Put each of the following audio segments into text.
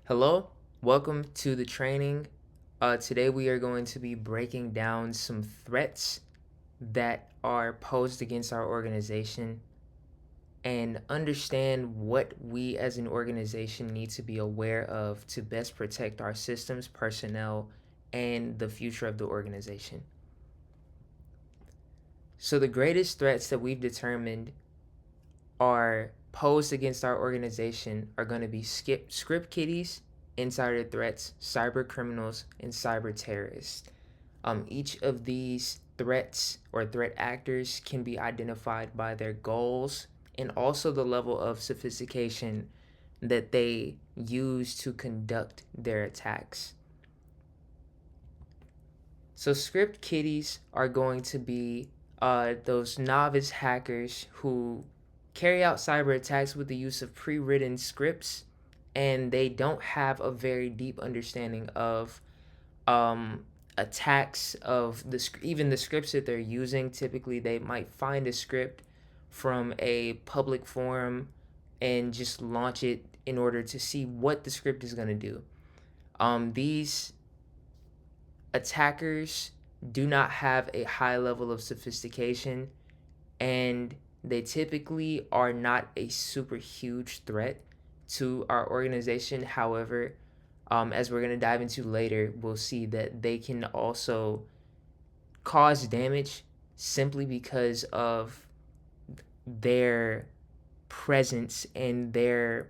Hello, welcome to the training. Today we are going to be breaking down some threats that are posed against our organization and understand what we as an organization need to be aware of to best protect our systems, personnel, and the future of the organization. So the greatest threats that we've determined are posed against our organization are going to be script kiddies, insider threats, cyber criminals, and cyber terrorists. Each of these threats or threat actors can be identified by their goals and also the level of sophistication that they use to conduct their attacks. So, script kiddies are going to be those novice hackers who carry out cyber attacks with the use of pre written scripts, and they don't have a very deep understanding of attacks of even the scripts that they're using. Typically, they might find a script from a public forum and just launch it in order to see what the script is going to do. These attackers do not have a high level of sophistication, and they typically are not a super huge threat to our organization. However, as we're going to dive into later, we'll see that they can also cause damage simply because of their presence and their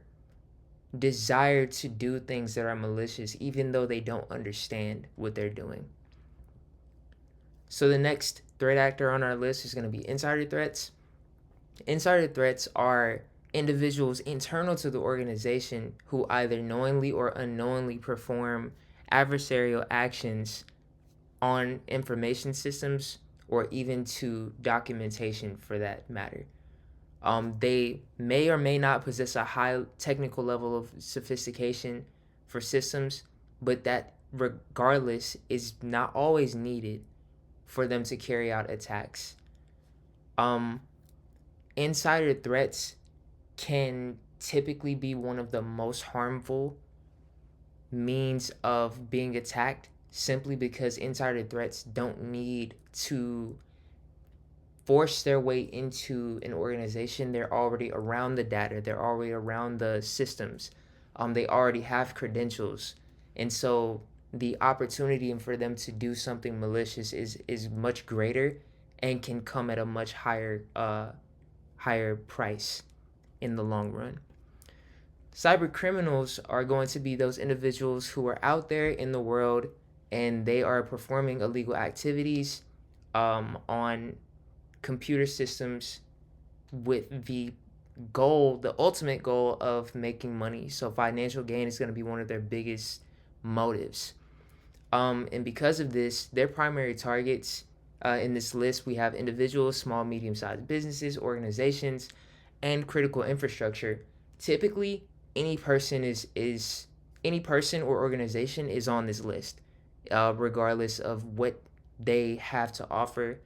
desire to do things that are malicious, even though they don't understand what they're doing. So the next threat actor on our list is going to be insider threats. Insider threats are individuals internal to the organization who either knowingly or unknowingly perform adversarial actions on information systems or even to documentation for that matter. They may or may not possess a high technical level of sophistication for systems, but that regardless is not always needed for them to carry out attacks. Um, Insider threats can typically be one of the most harmful means of being attacked simply because insider threats don't need to force their way into an organization. They're already around the data, they're already around the systems, they already have credentials. And so the opportunity for them to do something malicious is much greater and can come at a much higher price in the long run. Cyber criminals are going to be those individuals who are out there in the world and they are performing illegal activities on computer systems with the ultimate goal of making money. So financial gain is going to be one of their biggest motives. And because of this, their primary targets in this list, we have individuals, small, medium-sized businesses, organizations, and critical infrastructure. Typically, any person or organization is on this list, regardless of what they have to offer.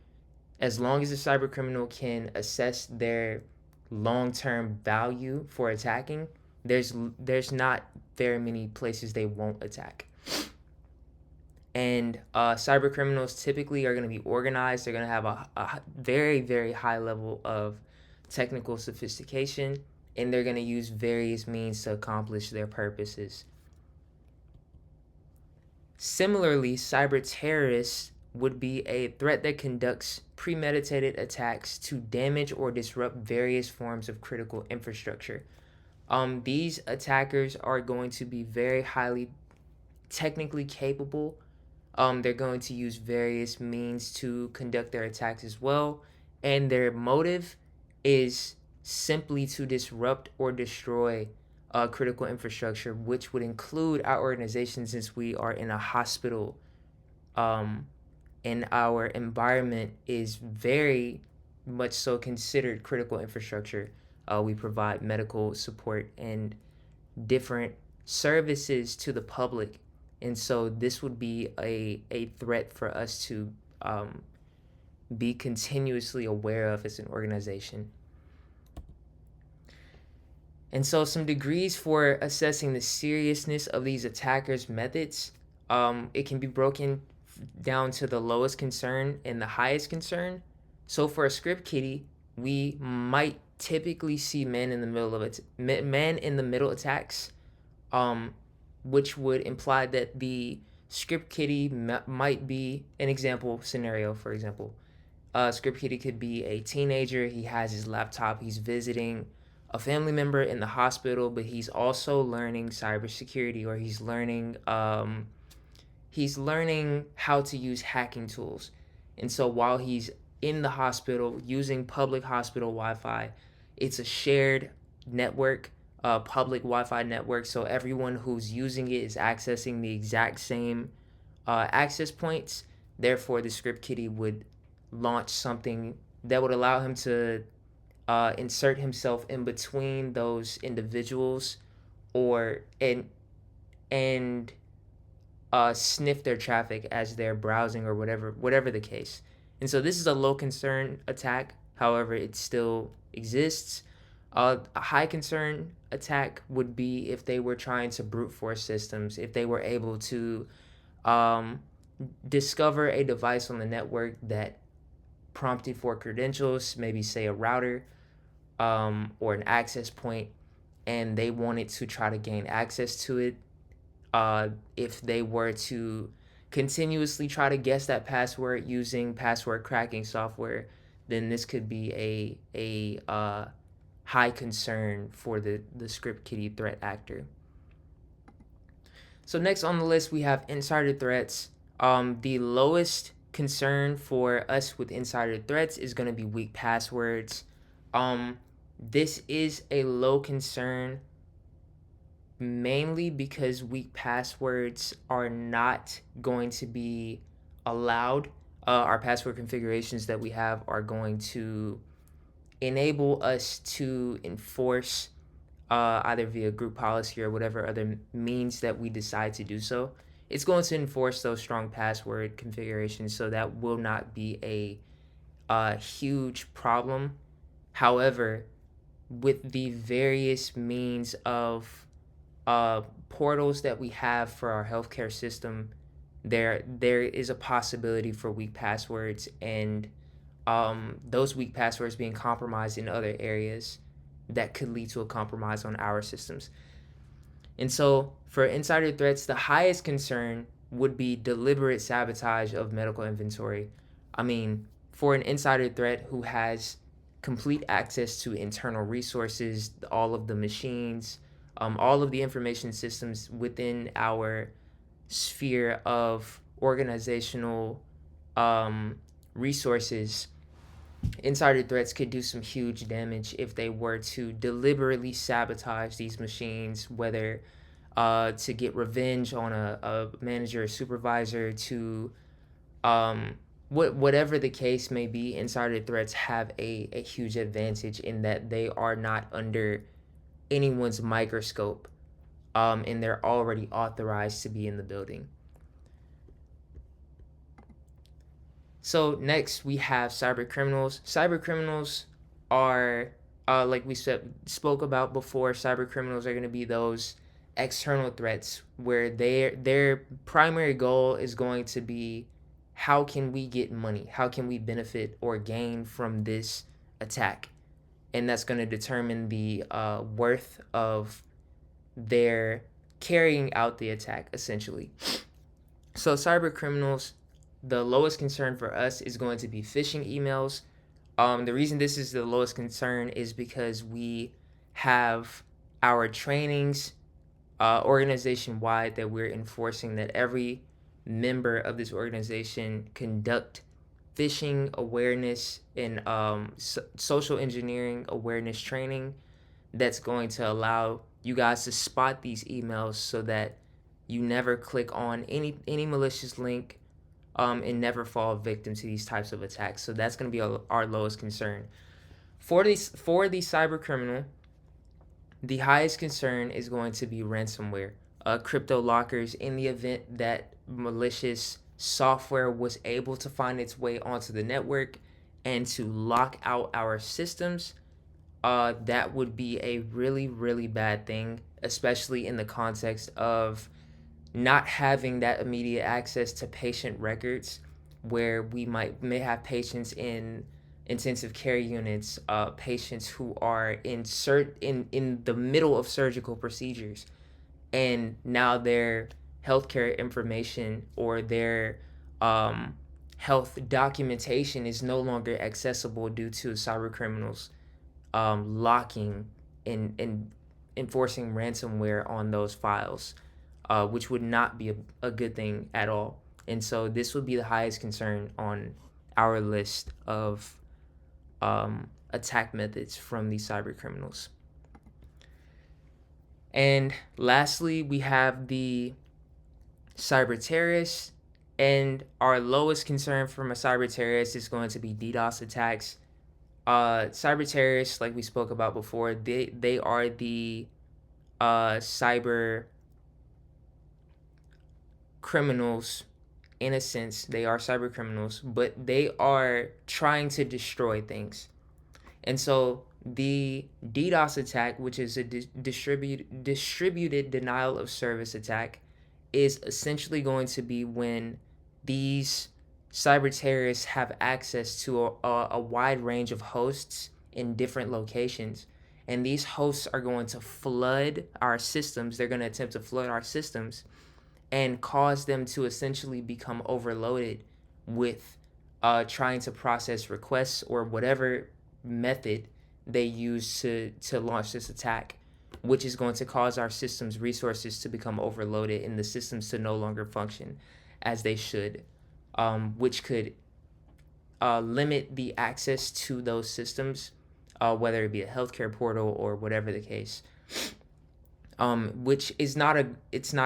As long as the cyber criminal can assess their long-term value for attacking, there's not very many places they won't attack. And cyber criminals typically are going to be organized. They're going to have a very, very high level of technical sophistication, and they're going to use various means to accomplish their purposes. Similarly, cyber terrorists would be a threat that conducts premeditated attacks to damage or disrupt various forms of critical infrastructure. These attackers are going to be very highly technically capable. They're going to use various means to conduct their attacks as well, and their motive is simply to disrupt or destroy critical infrastructure, which would include our organization since we are in a hospital, and our environment is very much so considered critical infrastructure. We provide medical support and different services to the public. And so this would be a threat for us to be continuously aware of as an organization. And so, some degrees for assessing the seriousness of these attackers' methods, it can be broken down to the lowest concern and the highest concern. So, for a script kiddie, we might typically see man in the middle attacks, um, which would imply that the script kiddie might be an example scenario. For example, script kiddie could be a teenager. He has his laptop. He's visiting a family member in the hospital, but he's also learning cybersecurity, or he's learning how to use hacking tools. And so while he's in the hospital using public hospital Wi-Fi, it's a shared network, public Wi-Fi network. So everyone who's using it is accessing the exact same access points. Therefore, the script kiddie would launch something that would allow him to insert himself in between those individuals, or and sniff their traffic as they're browsing, or whatever the case. And so this is a low concern attack. However, it still exists. A high concern attack would be if they were trying to brute force systems, if they were able to um, discover a device on the network that prompted for credentials, maybe say a router, or an access point, and they wanted to try to gain access to it. If they were to continuously try to guess that password using password cracking software, then this could be a high concern for the script kiddie threat actor. So next on the list we have insider threats. The lowest concern for us with insider threats is going to be weak passwords. This is a low concern mainly because weak passwords are not going to be allowed. Our password configurations that we have are going to enable us to enforce, either via group policy or whatever other means that we decide to do so. It's going to enforce those strong password configurations, so that will not be a huge problem. However, with the various means of portals that we have for our healthcare system, there is a possibility for weak passwords, and those weak passwords being compromised in other areas that could lead to a compromise on our systems. And so, for insider threats, the highest concern would be deliberate sabotage of medical inventory. I mean, for an insider threat who has complete access to internal resources, all of the machines, all of the information systems within our sphere of organizational resources, insider threats could do some huge damage if they were to deliberately sabotage these machines, whether to get revenge on a manager or supervisor, to whatever the case may be. Insider threats have a huge advantage in that they are not under anyone's microscope, and they're already authorized to be in the building. So next we have cyber criminals. Cyber criminals are, like we spoke about before, cyber criminals are going to be those external threats where their primary goal is going to be, how can we get money? How can we benefit or gain from this attack? And that's going to determine the worth of their carrying out the attack, essentially. So cyber criminals, the lowest concern for us is going to be phishing emails. The reason this is the lowest concern is because we have our trainings organization wide that we're enforcing that every member of this organization conduct phishing awareness and social engineering awareness training that's going to allow you guys to spot these emails, so that you never click on any malicious link, and never fall victim to these types of attacks. So that's going to be our lowest concern. For the cyber criminal, the highest concern is going to be ransomware, crypto lockers. In the event that malicious software was able to find its way onto the network and to lock out our systems, that would be a really, really bad thing, especially in the context of not having that immediate access to patient records, where we may have patients in intensive care units, patients who are in the middle of surgical procedures, and now their healthcare information or their um, health documentation is no longer accessible due to cyber criminals locking and enforcing ransomware on those files, which would not be a good thing at all. And so this would be the highest concern on our list of attack methods from these cyber criminals. And lastly, we have the cyber terrorists. And our lowest concern from a cyber terrorist is going to be DDoS attacks. Cyber terrorists, like we spoke about before, they are the cyber criminals. In a sense, they are cyber criminals, but they are trying to destroy things. And so the DDoS attack, which is a distributed denial of service attack, is essentially going to be when these cyber terrorists have access to a wide range of hosts in different locations. And these hosts are going to flood our systems. They're going to attempt to flood our systems and cause them to essentially become overloaded with trying to process requests or whatever method they use to launch this attack, which is going to cause our system's resources to become overloaded and the systems to no longer function as they should, which could limit the access to those systems, whether it be a healthcare portal or whatever the case. Which is not a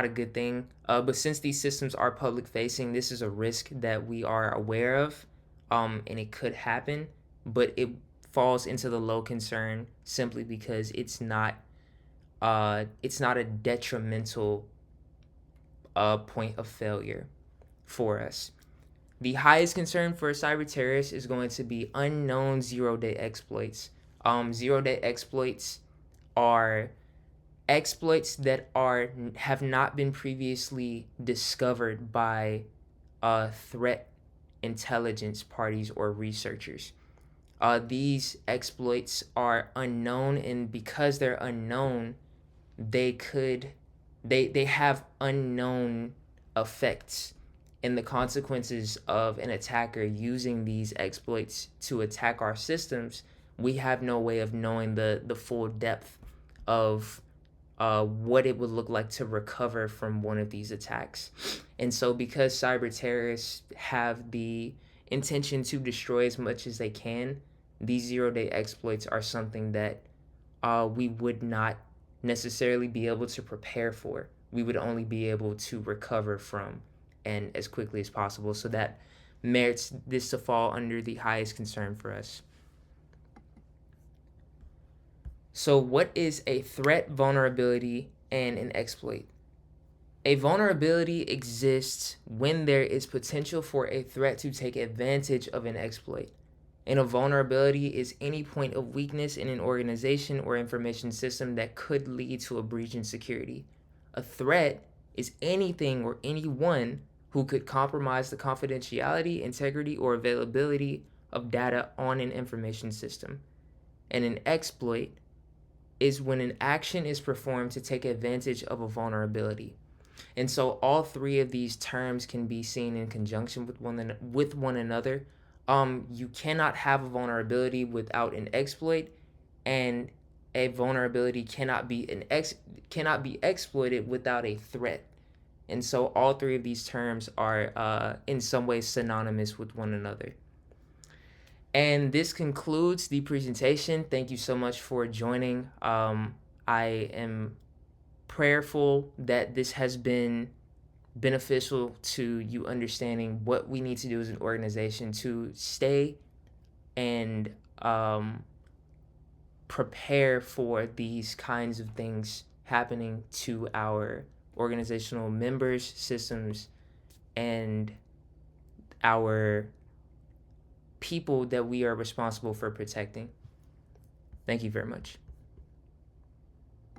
good thing. But since these systems are public facing, this is a risk that we are aware of, and it could happen, but it falls into the low concern simply because it's not a detrimental point of failure for us. The highest concern for a cyber terrorist is going to be unknown zero-day exploits. Zero-day exploits are exploits that have not been previously discovered by threat intelligence parties or researchers. These exploits are unknown, and because they're unknown, they have unknown effects, and the consequences of an attacker using these exploits to attack our systems, we have no way of knowing the full depth of what it would look like to recover from one of these attacks. And so because cyber terrorists have the intention to destroy as much as they can, these zero-day exploits are something that we would not necessarily be able to prepare for. We would only be able to recover from, and as quickly as possible. So that merits this to fall under the highest concern for us. So what is a threat, vulnerability, and an exploit? A vulnerability exists when there is potential for a threat to take advantage of an exploit. And a vulnerability is any point of weakness in an organization or information system that could lead to a breach in security. A threat is anything or anyone who could compromise the confidentiality, integrity, or availability of data on an information system. And an exploit is when an action is performed to take advantage of a vulnerability. And so all three of these terms can be seen in conjunction with one another. You cannot have a vulnerability without an exploit, and a vulnerability cannot be exploited without a threat. And so all three of these terms are in some ways synonymous with one another. And this concludes the presentation. Thank you so much for joining. I am prayerful that this has been beneficial to you understanding what we need to do as an organization to stay and prepare for these kinds of things happening to our organizational members, systems, and our people that we are responsible for protecting. Thank you very much.